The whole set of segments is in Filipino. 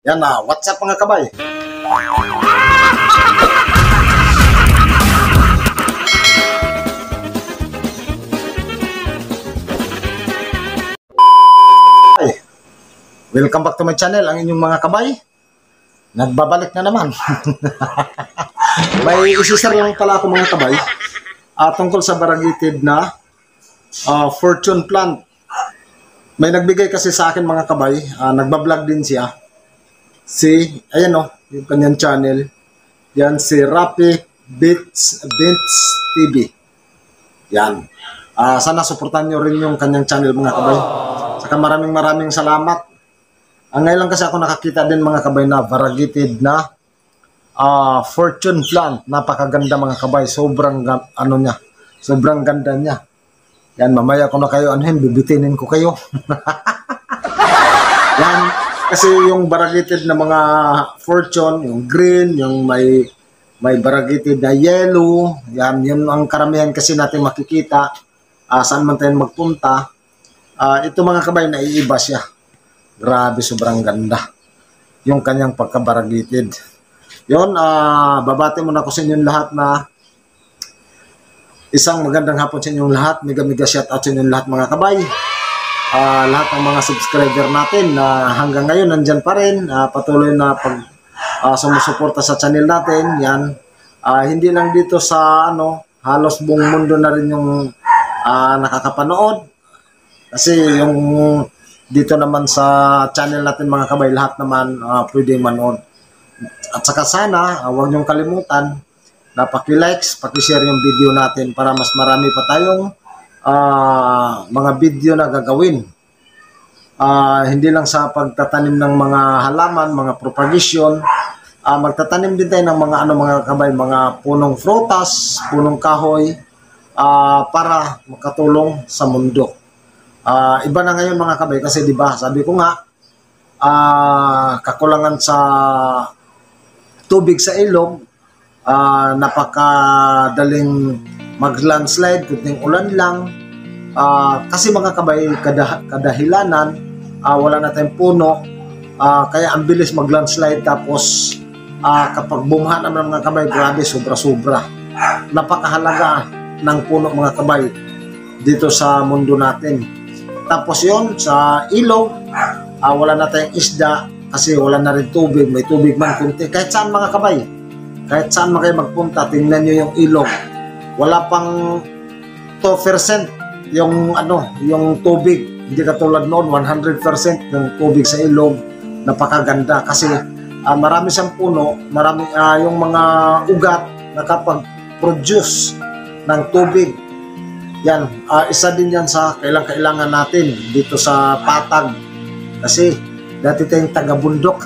Yan na, what's up mga kabay? Welcome back to my channel, ang inyong mga kabay. Nagbabalik na naman. May isisar lang pala ako mga kabay tungkol sa variegated na fortune plant. May nagbigay kasi sa akin mga kabay, nagbablog din siya. Ayan o, yung kanyang channel. Yan, si Rapi Beats TV. Yan. Sana supportan nyo rin yung kanyang channel mga kabay. Saka maraming salamat. Ngayon lang kasi ako nakakita din mga kabay na variegated na fortune plant. Napakaganda mga kabay. Sobrang sobrang ganda niya. Yan, mamaya ko na kayo bibitinin ko kayo. Yan. Kasi yung variegated na mga fortune, yung green, yung may variegated na yellow, yan, yun ang karamihan kasi natin makikita saan man tayo magpunta. Ito mga kabay, naiiba siya. Grabe, sobrang ganda yung kanyang pagka-variegated. Yun, babati muna ko sa inyong lahat na isang magandang hapon sa inyong lahat. Mega shout out sa inyong lahat mga kabay. Lahat ng mga subscriber natin na hanggang ngayon nandyan pa rin, patuloy na sumusuporta sa channel natin. Yan, hindi lang dito sa halos buong mundo na rin yung nakakapanood. Kasi yung dito naman sa channel natin mga kabay, lahat naman pwedeng manood. At saka sana, huwag niyong kalimutan na paki-likes, paki-share yung video natin para mas marami pa tayong mga video na gagawin. Hindi lang sa pagtatanim ng mga halaman, mga propagation, magtatanim din tayo ng mga mga kabay, mga punong frutas, punong kahoy, para makatulong sa mundo. Iba na ngayon mga kabay kasi 'di ba, sabi ko nga, kakulangan sa tubig sa ilog, napakadaling mag-landslide kuting ulan lang. Kasi mga kabay, kadahilanan, wala na tayong puno, kaya ang bilis mag-landslide. Tapos kapag bumaha naman mga kabay, grabe, sobra-sobra. Napakahalaga ng puno mga kabay dito sa mundo natin. Tapos yon sa ilog, wala na tayong isda kasi wala na rin tubig. May tubig man kunti. Kahit saan mga kabay, kahit saan man kayo magpunta, tingnan nyo yung ilog. Wala pang 2% yung yung tubig. Hindi katulad noon, 100% ng tubig sa ilog. Napakaganda kasi marami siyang puno, marami yung mga ugat nakapag-produce ng tubig. Yan, isa din yan sa kailangan natin dito sa Patag. Kasi dati tayong taga-bundok.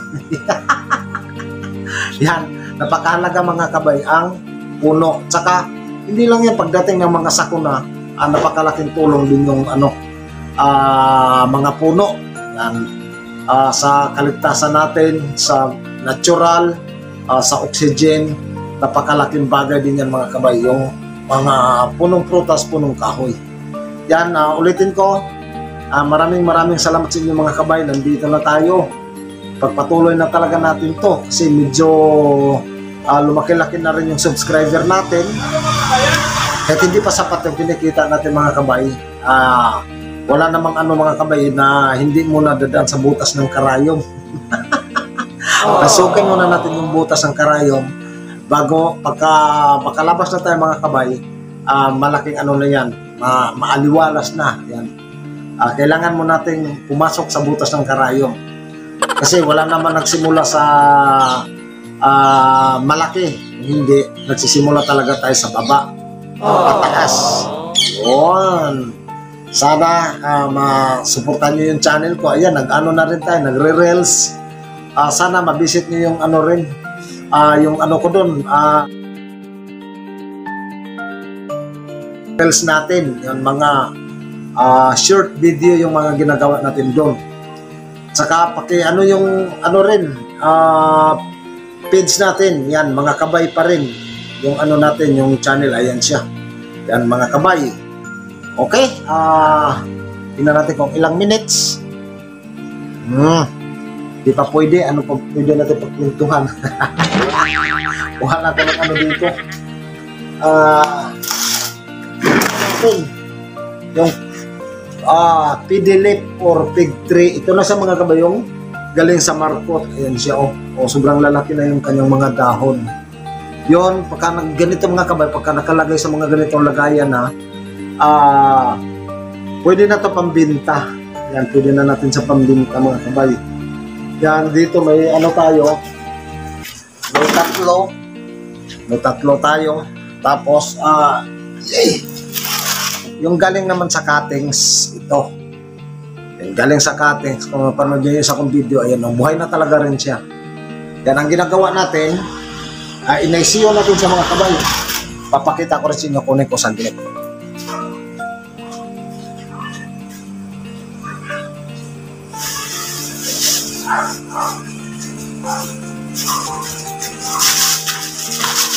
Yan, napakahalaga mga kabay ang puno. Tsaka hindi lang yan pagdating ng mga sakuna, napakalaking tulong din yung mga puno. Yan, sa kaligtasan natin, sa natural, sa oxygen, napakalaking bagay din yan mga kabay, yung mga punong prutas, punong kahoy. Yan, ulitin ko, maraming salamat sa inyo mga kabay. Nandito na tayo. Pagpatuloy na talaga natin to kasi medyo lumaki-laki na rin yung subscriber natin. Kahit hindi pa sapat yung kinikita natin mga kabay, wala namang mga kabay na hindi muna dadaan sa butas ng karayom. Pasukin muna natin yung butas ng karayom bago makalabas na tayo mga kabay. Malaking na yan, maaliwalas na yan. Kailangan mo nating pumasok sa butas ng karayom kasi wala naman nagsimula sa malaki. Hindi, nagsisimula talaga tayo sa baba, pataas. Yun. Sana masuportan nyo yung channel ko. Ayan, na rin tayo, nagre-reels. Sana mabisit nyo yung rin, yung ko dun, reels natin, yung mga short video, yung mga ginagawa natin doon. Saka paki yung rin, page natin, yan, mga kabay pa rin yung natin, yung channel, ayan siya. Yan mga kabay. Okay, tingnan natin kung ilang minutes. Di pa pwede, ano pa pwede natin pagkwentuhan? Kuha natin ng ano dito. Yung Pidilip or Pig 3. Ito na sa mga kabayong galing sa Marcot. Ayan siya, sobrang lalaki na yung kanyang mga dahon. Yun, pagka ganito mga kabay, pagka nakalagay sa mga ganitong lagayan na, pwede na ito pambinta. Yan, pwede na natin sa pambinta mga kabay. Yan, dito may ano tayo, may tatlo tayo. Tapos, yung galing naman sa cuttings, ito. Yung galing sa cuttings, kung mapanood nyo yung sa kong video, ayan, buhay na talaga rin siya. Yan, ang ginagawa natin, inaisiyo natin sa mga kabay. Papakita ko rin sa inyo, kunin ko saglit.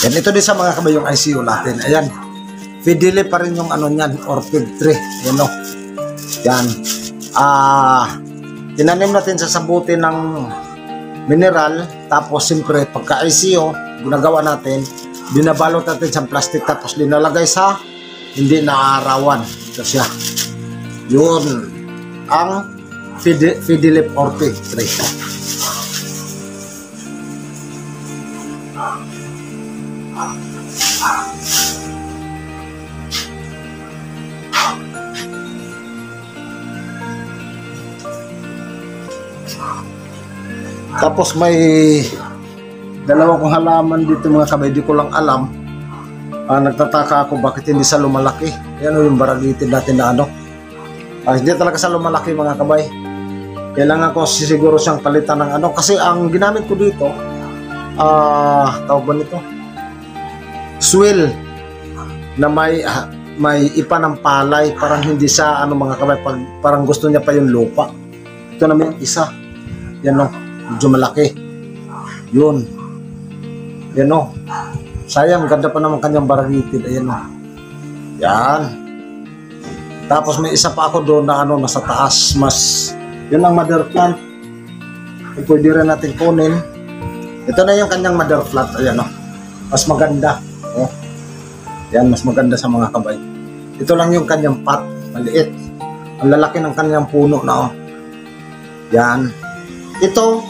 Yan, ito din sa mga kabay yung ICU natin. Ayan, Pidilip pa rin yung ano niyan, or Pig 3. Yan o. Yan. Tinanim natin sa sabuti ng mineral. Tapos siyempre, pagka ICU, ginagawa natin, binabalot natin sa plastic. Tapos linalagay sa hindi naaarawan. Ito siya. Yun. Ang Pidilip or Pig 3. Tapos may dalawa kong halaman dito mga kabay, di ko lang alam. Nagtataka ako bakit hindi sa lumalaki. Yan yung baragitin natin na ano. Hindi talaga sa lumalaki mga kabay. Kailangan ko siguro siyang palitan ng ano. Kasi ang ginamit ko dito, tawag ba nito? Swill na may ipa ng palay. Parang hindi sa ano mga kabay, parang gusto niya pa yung lupa. Ito naman yung isa. Yan o. Medyo malaki. Yun. Yan o. Sayang, ganda pa naman kanyang baragitin. Ayan o. Yan. Tapos may isa pa ako doon na ano, nasa taas. Yun ang mother plant. Pwede rin natin kunin. Ito na yung kanyang mother plant. Ayan o. Mas maganda. O. Yan, mas maganda sa mga kabay. Ito lang yung kanyang pot. Maliit. Ang lalaki ng kanyang puno na o. Yan. Ito,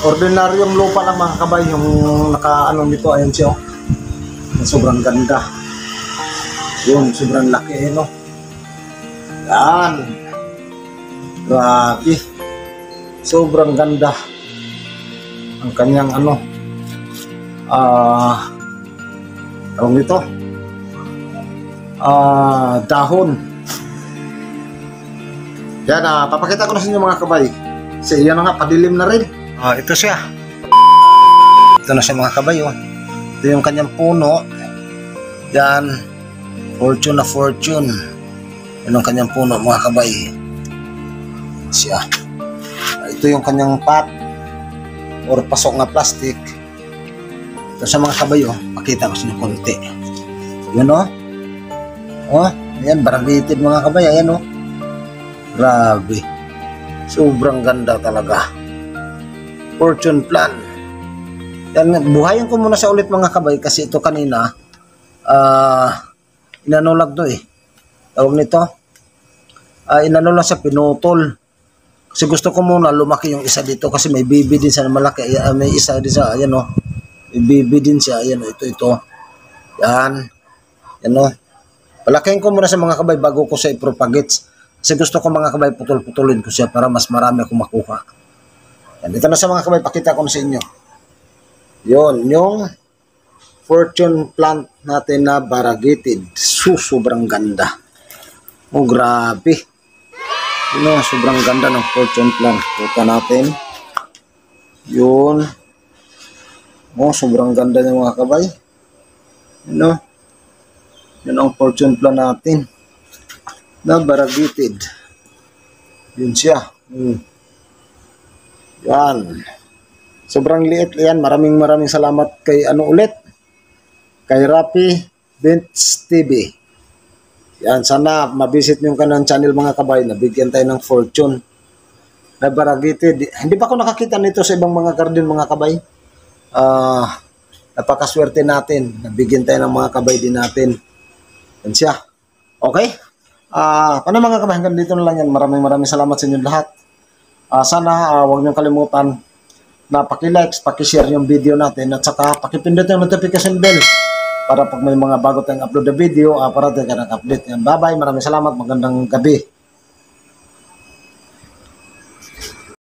ordinaryong lupa lang mga kabay, yung naka-ano nito, ayun siya, sobrang ganda. Yun, sobrang laki, no? Yan. Grabe. Sobrang ganda. Ang kanyang ano, tawag nito, dahon. Yan, papakita ko na sa inyo mga kabay. Kasi yan na nga, padilim na rin. Ito siya. Ito na siya mga kabay. Ito yung kanyang puno. Yan. Fortune na fortune. Yan ang kanyang puno mga kabay. Siya. Ito yung kanyang pot. Or pasok na plastic. Ito sa mga kabay. Pakita ko sa inyo konti. Yan ayan, baragited mga kabay. Ayan grabe. Sobrang ganda talaga. Fortune plant. Yan, buhayin ko muna siya ulit mga kabay kasi ito kanina inanulag to tawag nito. Inanulag sa pinutol. Kasi gusto ko muna lumaki yung isa dito kasi may baby din siya na malaki. May isa din siya. Ayan may baby din siya. Ayan ito. Yan. Yan palakihin ko muna sa mga kabay bago ko siya i-propagate. Kasi gusto ko mga kabay putol-putulin ko siya para mas marami akong makuha. Yan, dito na sa mga kabay, pakita ko na sa inyo. Yun, yung fortune plant natin na variegated. Sobrang ganda. Grabe. Yun sobrang ganda ng fortune plant. Puta natin. Yun. Sobrang ganda ng mga kabay. Yun ang fortune plant natin. Na variegated. Yun siya. Yan. Sobrang liit yan. Maraming salamat kay ulit. Kay Rapi Vince TV. Yan. Sana mabisit yung kanang channel mga kabay. Nabigyan tayo ng fortune. Nabaragite. Hindi pa ako nakakita nito sa ibang mga garden, mga kabay. Napakaswerte natin. Nabigyan tayo ng mga kabay din natin. Yan siya. Okay? Paano mga kabay, hanggang dito na lang yan. Maraming salamat sa inyo lahat. Sana huwag niyong kalimutan na paki-likes, paki-share yung video natin at saka paki-pindot yung notification bell para pag may mga bago tayong upload na video, para tayo ka nag-update. Bye-bye. Maraming salamat. Magandang gabi.